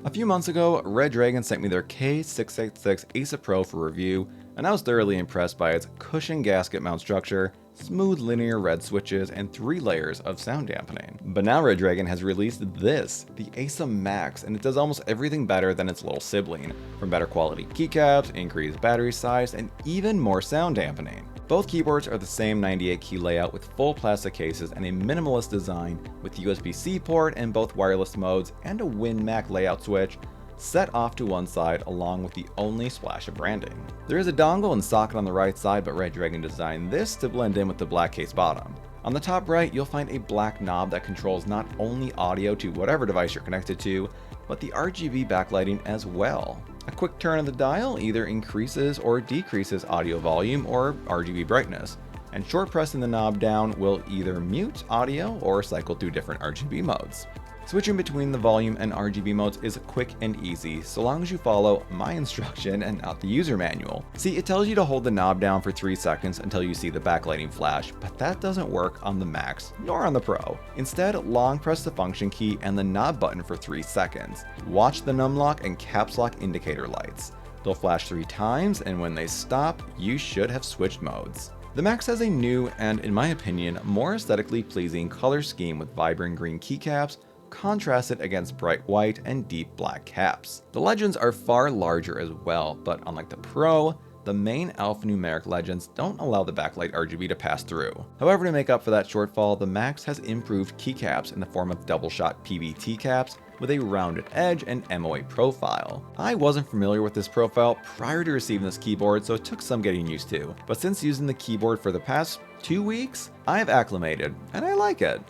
A few months ago, Redragon sent me their K686 Eisa Pro for review, and I was thoroughly impressed by its cushion gasket mount structure, smooth linear red switches, and 3 layers of sound dampening. But now Redragon has released this, the Eisa Max, and it does almost everything better than its little sibling, from better quality keycaps, increased battery size, and even more sound dampening. Both keyboards are the same 98 key layout with full plastic cases and a minimalist design with USB-C port in both wireless modes and a Win-Mac layout switch set off to one side along with the only splash of branding. There is a dongle and socket on the right side, but Redragon designed this to blend in with the black case bottom. On the top right, you'll find a black knob that controls not only audio to whatever device you're connected to, but the RGB backlighting as well. A quick turn of the dial either increases or decreases audio volume or RGB brightness, and short pressing the knob down will either mute audio or cycle through different RGB modes. Switching between the volume and RGB modes is quick and easy, so long as you follow my instruction and not the user manual. See, it tells you to hold the knob down for 3 seconds until you see the backlighting flash, but that doesn't work on the Max, nor on the Pro. Instead, long press the function key and the knob button for 3 seconds. Watch the numlock and caps lock indicator lights. They'll flash 3 times, and when they stop, you should have switched modes. The Max has a new and, in my opinion, more aesthetically pleasing color scheme with vibrant green keycaps, contrasted against bright white and deep black caps. The legends are far larger as well, but unlike the Pro, the main alphanumeric legends don't allow the backlight RGB to pass through. However, to make up for that shortfall, the Max has improved keycaps in the form of double-shot PVT caps with a rounded edge and MOA profile. I wasn't familiar with this profile prior to receiving this keyboard, so it took some getting used to, but since using the keyboard for the past 2 weeks, I've acclimated, and I like it.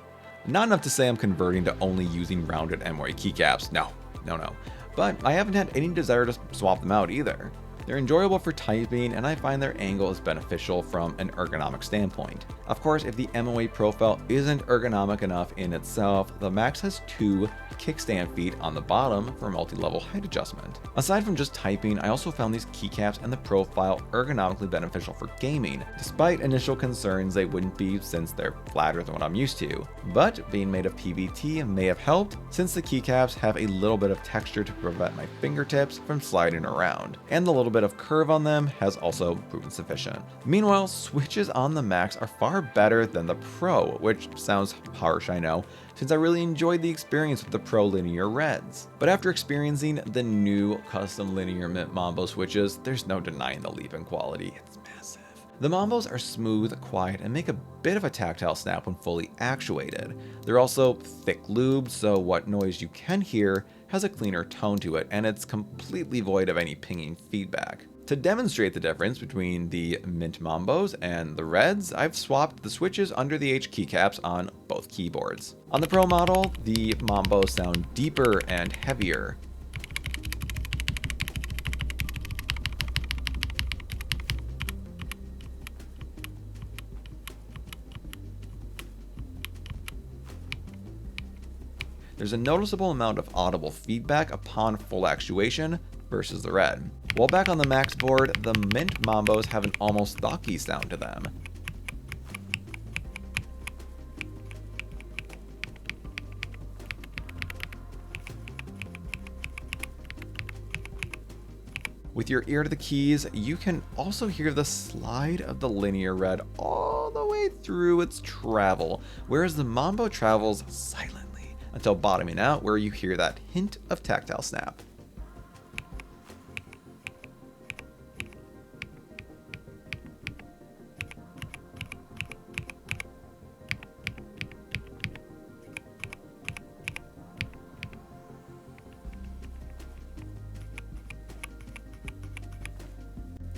Not enough to say I'm converting to only using rounded MOA keycaps, no. But I haven't had any desire to swap them out either. They're enjoyable for typing, and I find their angle is beneficial from an ergonomic standpoint. Of course, if the MOA profile isn't ergonomic enough in itself, the Max has 2 kickstand feet on the bottom for multi-level height adjustment. Aside from just typing, I also found these keycaps and the profile ergonomically beneficial for gaming, despite initial concerns they wouldn't be since they're flatter than what I'm used to. But being made of PVT may have helped, since the keycaps have a little bit of texture to prevent my fingertips from sliding around, and the little bit of curve on them has also proven sufficient. Meanwhile, switches on the Max are far better than the Pro, which sounds harsh, I know, since I really enjoyed the experience with the Pro linear reds. But after experiencing the new custom linear Mint Mambo switches, there's no denying the leap in quality. It's massive. The Mambos are smooth, quiet, and make a bit of a tactile snap when fully actuated. They're also thick lubed, so what noise you can hear has a cleaner tone to it, and it's completely void of any pinging feedback. To demonstrate the difference between the Mint Mambos and the Reds, I've swapped the switches under the H keycaps on both keyboards. On the Pro model, the Mambos sound deeper and heavier. There's a noticeable amount of audible feedback upon full actuation versus the Red. While back on the Max board, the Mint Mambos have an almost stocky sound to them. With your ear to the keys, you can also hear the slide of the linear Red all the way through its travel, whereas the Mambo travels silently until bottoming out, where you hear that hint of tactile snap.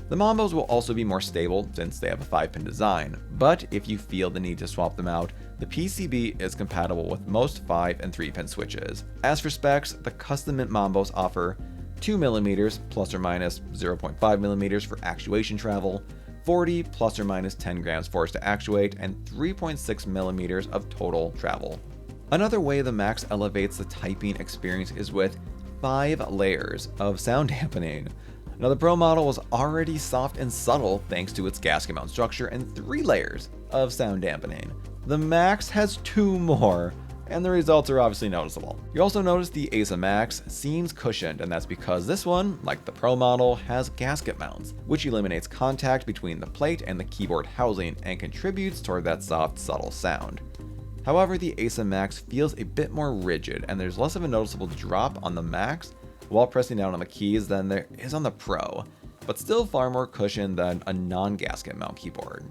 The Mambos will also be more stable since they have a 5-pin design, but if you feel the need to swap them out, the PCB is compatible with most 5 and 3-pin switches. As for specs, the custom Mint Mambos offer 2mm plus or minus 0.5mm for actuation travel, 40 plus or minus 10 grams force to actuate, and 3.6mm of total travel. Another way the Max elevates the typing experience is with 5 layers of sound dampening. Now, the Pro model was already soft and subtle thanks to its gasket mount structure and 3 layers of sound dampening. The Max has 2 more, and the results are obviously noticeable. You also notice the Eisa Max seems cushioned, and that's because this one, like the Pro model, has gasket mounts, which eliminates contact between the plate and the keyboard housing and contributes toward that soft, subtle sound. However, the Eisa Max feels a bit more rigid, and there's less of a noticeable drop on the Max while pressing down on the keys than there is on the Pro, but still far more cushioned than a non-gasket mount keyboard.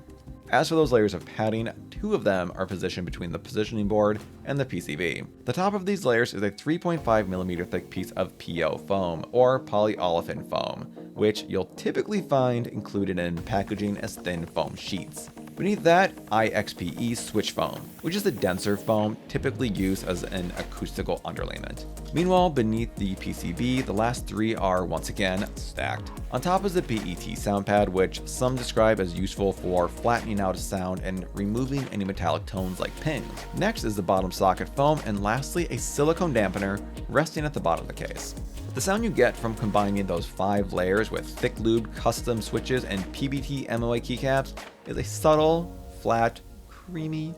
As for those layers of padding, 2 of them are positioned between the positioning board and the PCB. The top of these layers is a 3.5mm thick piece of PO foam, or polyolefin foam, which you'll typically find included in packaging as thin foam sheets. Beneath that, IXPE switch foam, which is a denser foam typically used as an acoustical underlayment. Meanwhile, beneath the PCB, the last 3 are once again stacked. On top is the PET sound pad, which some describe as useful for flattening out a sound and removing any metallic tones like pings. Next is the bottom socket foam, and lastly a silicone dampener resting at the bottom of the case. The sound you get from combining those 5 layers with thick lubed custom switches and PBT MOA keycaps is a subtle, flat, creamy,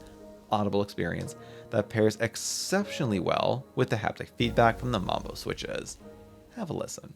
audible experience that pairs exceptionally well with the haptic feedback from the Mambo switches. Have a listen.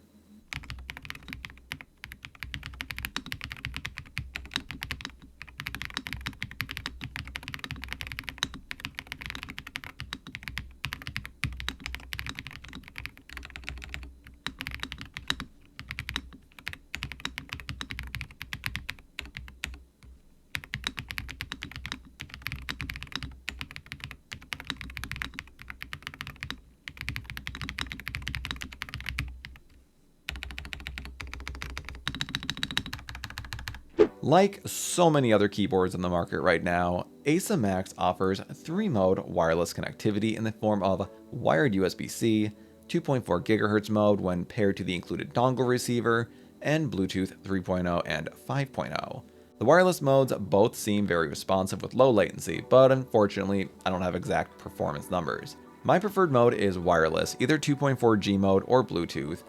Like so many other keyboards on the market right now, Eisa Max offers 3-mode wireless connectivity in the form of wired USB-C, 2.4 GHz mode when paired to the included dongle receiver, and Bluetooth 3.0 and 5.0. The wireless modes both seem very responsive with low latency, but unfortunately, I don't have exact performance numbers. My preferred mode is wireless, either 2.4G mode or Bluetooth,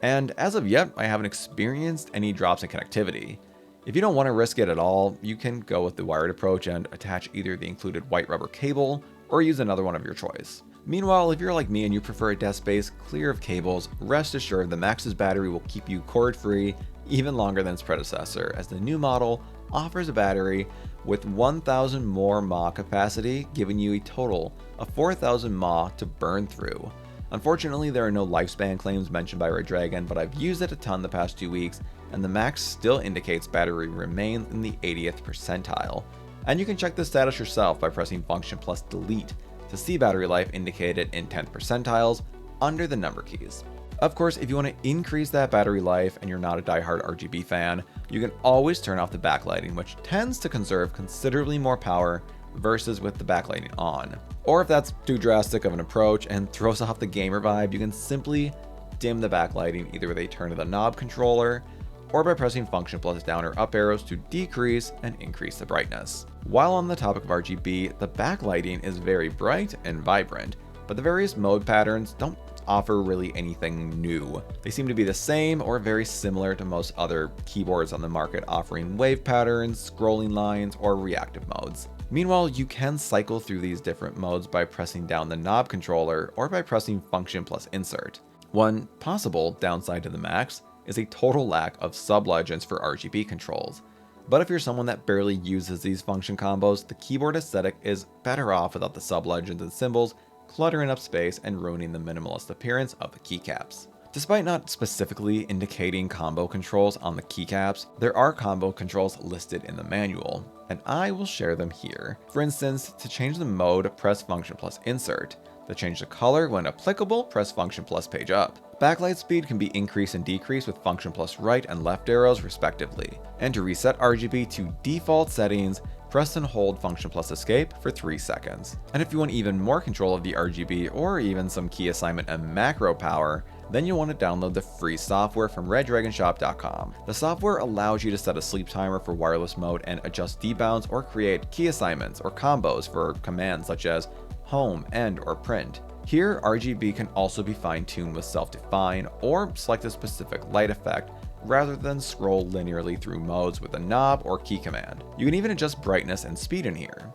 and as of yet, I haven't experienced any drops in connectivity. If you don't want to risk it at all, you can go with the wired approach and attach either the included white rubber cable or use another one of your choice. Meanwhile, if you're like me and you prefer a desk space clear of cables, rest assured the Max's battery will keep you cord-free even longer than its predecessor, as the new model offers a battery with 1000 more mAh capacity, giving you a total of 4000 mAh to burn through. Unfortunately, there are no lifespan claims mentioned by Redragon, but I've used it a ton the past 2 weeks, and the Max still indicates battery remains in the 80th percentile. And you can check the status yourself by pressing Function plus Delete to see battery life indicated in 10th percentiles under the number keys. Of course, if you want to increase that battery life and you're not a diehard RGB fan, you can always turn off the backlighting, which tends to conserve considerably more power versus with the backlighting on. Or if that's too drastic of an approach and throws off the gamer vibe, you can simply dim the backlighting either with a turn of the knob controller or by pressing Function plus down or up arrows to decrease and increase the brightness. While on the topic of RGB, the backlighting is very bright and vibrant, but the various mode patterns don't offer really anything new. They seem to be the same or very similar to most other keyboards on the market, offering wave patterns, scrolling lines, or reactive modes. Meanwhile, you can cycle through these different modes by pressing down the knob controller or by pressing Function plus Insert. One possible downside to the Max is a total lack of sub-legends for RGB controls. But if you're someone that barely uses these function combos, the keyboard aesthetic is better off without the sub-legends and symbols cluttering up space and ruining the minimalist appearance of the keycaps. Despite not specifically indicating combo controls on the keycaps, there are combo controls listed in the manual, and I will share them here. For instance, to change the mode, press Function plus Insert. To change the color, when applicable, press Function plus Page Up. Backlight speed can be increased and decreased with Function plus right and left arrows respectively. And to reset RGB to default settings, press and hold Function plus Escape for 3 seconds. And if you want even more control of the RGB or even some key assignment and macro power, then you'll want to download the free software from RedDragonShop.com. The software allows you to set a sleep timer for wireless mode and adjust debounds or create key assignments or combos for commands such as home, end, or print. Here, RGB can also be fine-tuned with self-define or select a specific light effect rather than scroll linearly through modes with a knob or key command. You can even adjust brightness and speed in here.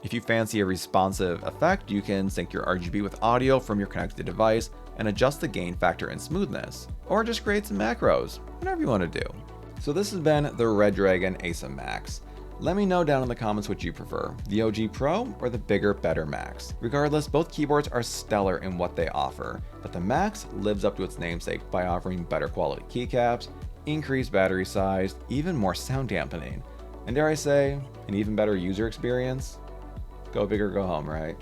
If you fancy a responsive effect, you can sync your RGB with audio from your connected device and adjust the gain factor and smoothness, or just create some macros, whatever you want to do. So this has been the Redragon Eisa Max. Let me know down in the comments what you prefer, the OG Pro or the bigger, better Max. Regardless, both keyboards are stellar in what they offer, but the Max lives up to its namesake by offering better quality keycaps, increased battery size, even more sound dampening, and dare I say, an even better user experience? Go big or go home, right?